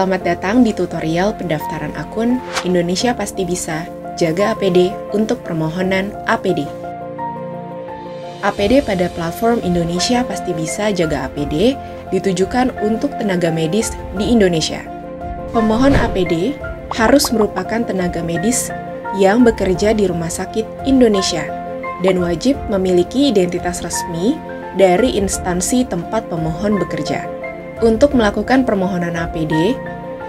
Selamat datang di tutorial pendaftaran akun Indonesia Pasti Bisa Jaga APD untuk permohonan APD. APD pada platform Indonesia Pasti Bisa Jaga APD ditujukan untuk tenaga medis di Indonesia. Pemohon APD harus merupakan tenaga medis yang bekerja di Rumah Sakit Indonesia dan wajib memiliki identitas resmi dari instansi tempat pemohon bekerja. Untuk melakukan permohonan APD,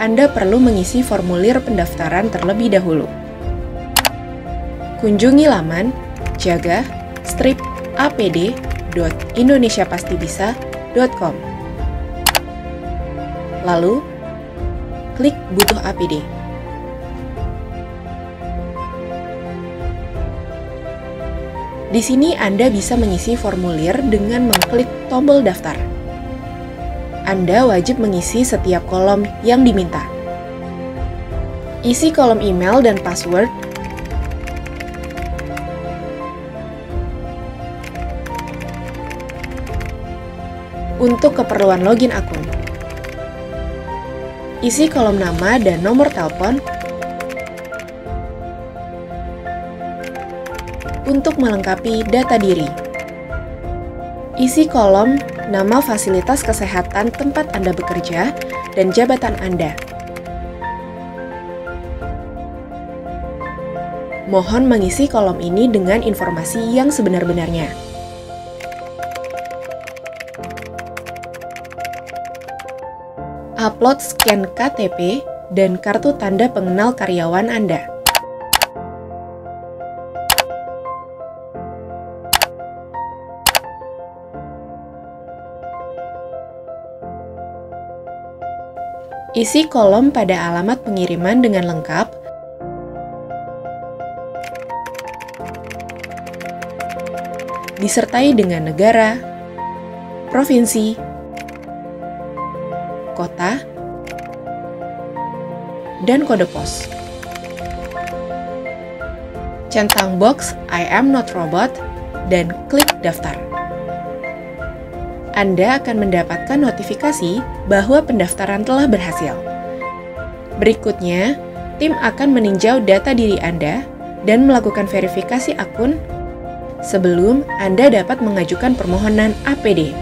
Anda perlu mengisi formulir pendaftaran terlebih dahulu. Kunjungi laman jaga-apd.indonesiapastibisa.com. Lalu, klik butuh APD. Di sini Anda bisa mengisi formulir dengan mengklik tombol daftar. Anda wajib mengisi setiap kolom yang diminta. Isi kolom email dan password. Untuk keperluan login akun. Isi kolom nama dan nomor telepon. Untuk melengkapi data diri. Isi kolom nama fasilitas kesehatan tempat Anda bekerja dan jabatan Anda. Mohon mengisi kolom ini dengan informasi yang sebenar-benarnya. Upload scan KTP dan kartu tanda pengenal karyawan Anda. Isi kolom pada alamat pengiriman dengan lengkap, disertai dengan negara, provinsi, kota, dan kode pos. Centang box I am not robot dan klik daftar. Anda akan mendapatkan notifikasi bahwa pendaftaran telah berhasil. Berikutnya, tim akan meninjau data diri Anda dan melakukan verifikasi akun sebelum Anda dapat mengajukan permohonan APD.